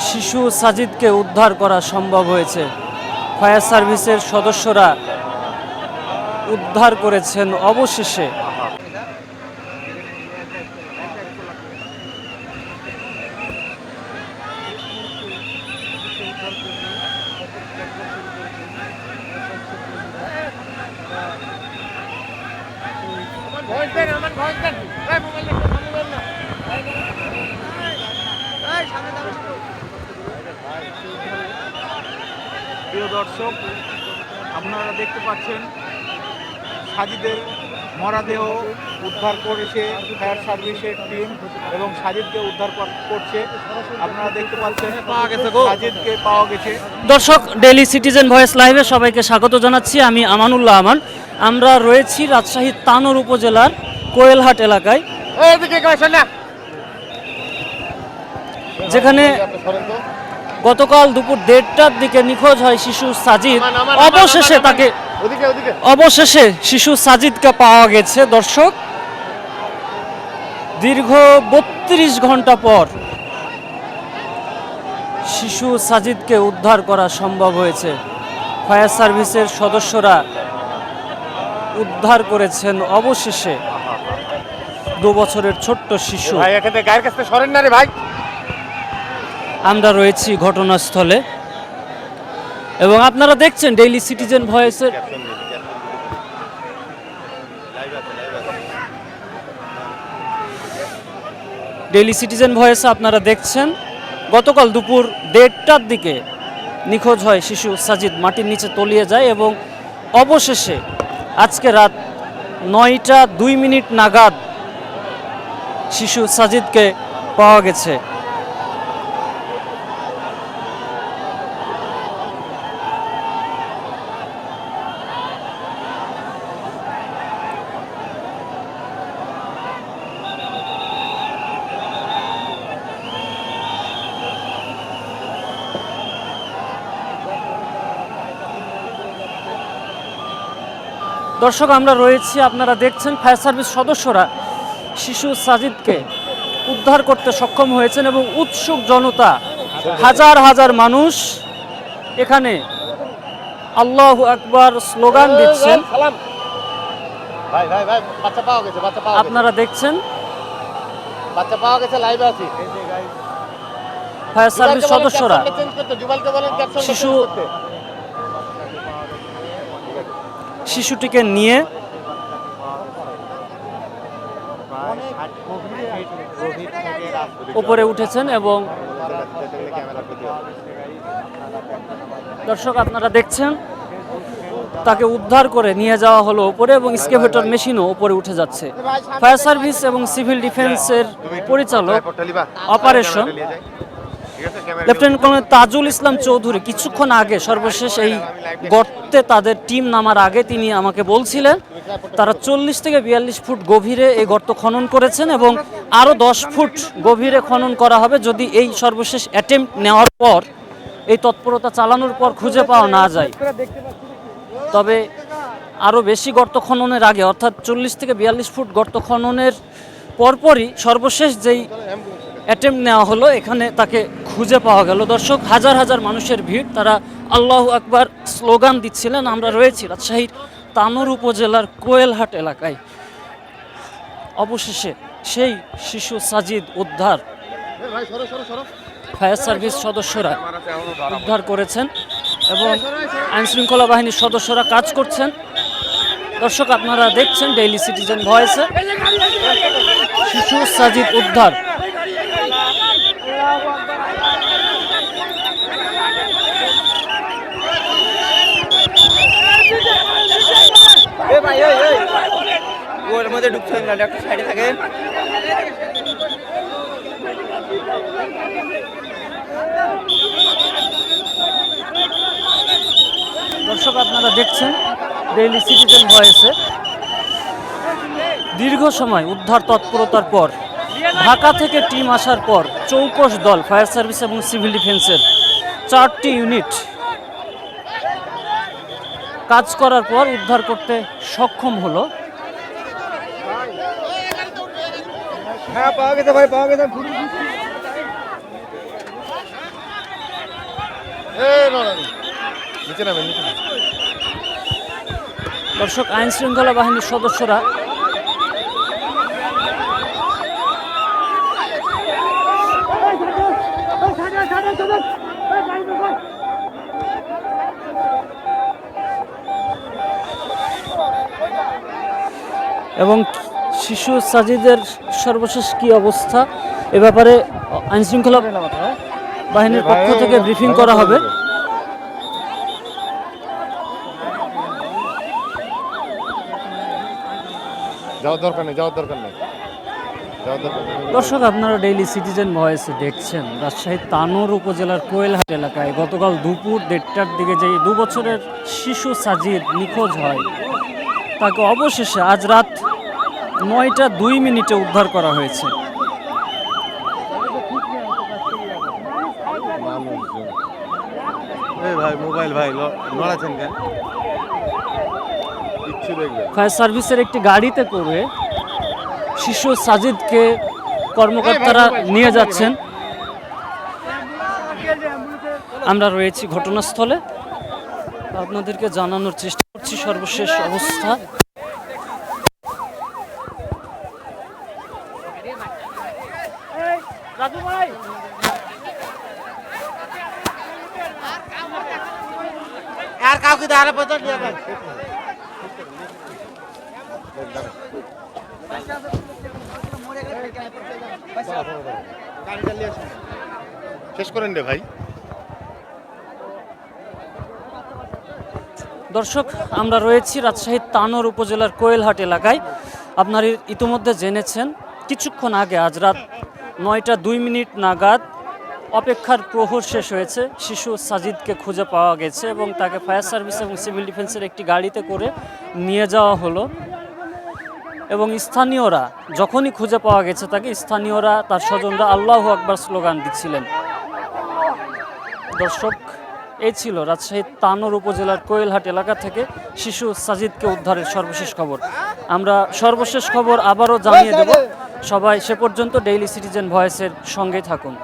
শিশু সাজিদকে উদ্ধার করা সম্ভব হয়েছে। ফায়ার সার্ভিসের সদস্যরা উদ্ধার করেছেন অবশেষে। প্রিয় দর্শক, আপনারা দেখতে পাচ্ছেন সাজিদের মরদেহ উদ্ধার করেছে ফায়ার সার্ভিসের টিম এবং সাজিদকে উদ্ধার করছে। আপনারা দেখতে পাচ্ছেন সাজিদকে পাওয়া গেছে। দর্শক, ডেইলি সিটিজেন ভয়েস লাইভে সবাইকে স্বাগত জানাচ্ছি। আমি আমানুল্লাহ আমান। আমরা রয়েছি রাজশাহী তানোর উপজেলার কোয়েলহাট এলাকায়, যেখানে গতকাল দুপুর 1:30টার দিকে নিখোঁজ হয় শিশু সাজিদ। অবশেষে শিশু সাজিদকে পাওয়া গেছে। দর্শক, দীর্ঘ 32 ঘন্টা পর শিশু সাজিদকে উদ্ধার করা সম্ভব হয়েছে। ফায়ার সার্ভিসের সদস্যরা উদ্ধার করেছেন অবশেষে 2 বছরের ছোট্ট শিশু। আমরা রয়েছি ঘটনাস্থলে এবং আপনারা দেখছেন ডেইলি সিটিজেন ভয়েসের আপনারা দেখছেন গতকাল দুপুর 1:30টার দিকে নিখোঁজ হয় শিশু সাজিদ, মাটির নিচে তলিয়ে যায় এবং অবশেষে আজকে রাত 9:02 নাগাদ শিশু সাজিদকে পাওয়া গেছে। দর্শক, আমরা রয়েছি, আপনারা দেখছেন ফায়ার সার্ভিস সদস্যরা শিশু সাজিদকে উদ্ধার করতে সক্ষম হয়েছেন এবং উৎসুক জনতা, হাজার হাজার মানুষ এখানে আল্লাহু আকবার স্লোগান দিচ্ছেন। আপনারা দেখছেন ফায়ার সার্ভিস সদস্যরা শিশুটিকে নিয়ে উপরে উঠেছেন এবং দর্শক, আপনারা দেখছেন তাকে উদ্ধার করে নিয়ে যাওয়া হলো উপরে এবং এক্সকেভেটর মেশিনও উপরে উঠে যাচ্ছে। ফায়ার সার্ভিস এবং সিভিল ডিফেন্সের পরিচালক operation lieutenant colonel Tajul Islam Chowdhury কিছুক্ষণ আগে সর্বশেষ এই গর্তে তাদের টিম নামার আগে তিনি আমাকে বলছিলেন তারা 40 থেকে 42 ফুট গভীরে এই গর্ত খনন করেছেন এবং আরও 10 ফুট গভীরে খনন করা হবে যদি এই সর্বশেষ অ্যাটেম্প্ট নেওয়ার পর, এই তৎপরতা চালানোর পর খুঁজে পাওয়া না যায়। তবে আরও বেশি গর্ত খননের আগে, অর্থাৎ 40 থেকে 42 ফুট গর্ত খননের পরপরই সর্বশেষ যেই অ্যাটেম্প্ট নেওয়া হলো, এখানে তাকে খুঁজে পাওয়া গেল। দর্শক, হাজার হাজার মানুষের ভিড়, তারা আল্লাহু আকবার স্লোগান দিচ্ছিলেন। আমরা রয়েছি রাজশাহীর তানোর উপজেলার কোয়েলহাট এলাকায়। অবশেষে সেই শিশু সাজিদ উদ্ধার, ফায়ার সার্ভিস সদস্যরা উদ্ধার করেছেন এবং আইনশৃঙ্খলা বাহিনীর সদস্যরা কাজ করছেন। দর্শক, আপনারা দেখছেন ডেইলি সিটিজেন ভয়েসে শিশু সাজিদ উদ্ধার। দর্শক, আপনারা দেখছেন ডেইলি সিটিজেন ভয়েসে দীর্ঘ সময় উদ্ধার তৎপরতার পর, ঢাকা থেকে টিম আসার পর চৌকস দল ফায়ার সার্ভিস এবং সিভিল ডিফেন্সের 4টি ইউনিট কাজ করার পর উদ্ধার করতে সক্ষম হলো। দর্শক, আইন শৃঙ্খলা বাহিনীর সদস্যরা এবং শিশু সাজিদের সর্বশেষ কি অবস্থা এ ব্যাপারে আইন শৃঙ্খলা বাহিনীর পক্ষ থেকে ব্রিফিং করা হবে। যাওয়ার দরকার নেই, যাওয়ার দরকার নেই। দর্শক, আপনারা ডেইলি সিটিজেন ভয়েসে দেখছেন রাজশাহীর তানোর উপজেলার কোয়েলহাট এলাকায় গতকাল দুপুর 1:30টার দিকে যে 2 বছরের শিশু সাজিদ নিখোঁজ হয়, তাকে অবশেষে আজ রাত 9:02 উদ্ধার করা হয়েছে। ভাই মোবাইল ভাই নড়াচ্ছেন কেন? কিচ্ছু দেখবেন। ফায়ার সার্ভিসের একটি গাড়িতে করে শিশু সাজিদকে কর্মকর্তারা নিয়ে যাচ্ছেন। আমরা রয়েছি ঘটনাস্থলে, আপনাদেরকে জানানোর চেষ্টা করছি সর্বশেষ অবস্থা। আর কাউকে দাঁড়া পড়তে দিয়ে ভাই শেষ করেন রে ভাই। দর্শক, আমরা রয়েছি রাজশাহীর তানোর উপজেলার কোয়েলহাট এলাকায়। আপনারা ইতিমধ্যে জেনেছেন কিছুক্ষণ আগে আজ রাত 9:02 নাগাদ অপেক্ষার প্রহর শেষ হয়েছে। শিশু সাজিদকে খুঁজে পাওয়া গেছে এবং তাকে ফায়ার সার্ভিস এবং সিভিল ডিফেন্সের একটি গাড়িতে করে নিয়ে যাওয়া হলো। এবং স্থানীয়রা যখনই খুঁজে পাওয়া গেছে তাকে, স্থানীয়রা তার স্বজনরা আল্লাহু আকবার স্লোগান দিচ্ছিলেন। দর্শক, এই ছিল রাজশাহীর তানোর উপজেলার কোয়েলহাট এলাকা থেকে শিশু সাজিদকে উদ্ধারের সর্বশেষ খবর। আমরা সর্বশেষ খবর আবারও জানিয়ে দেব। সবাই সে পর্যন্ত ডেইলি সিটিজেন ভয়েসের সঙ্গেই থাকুন।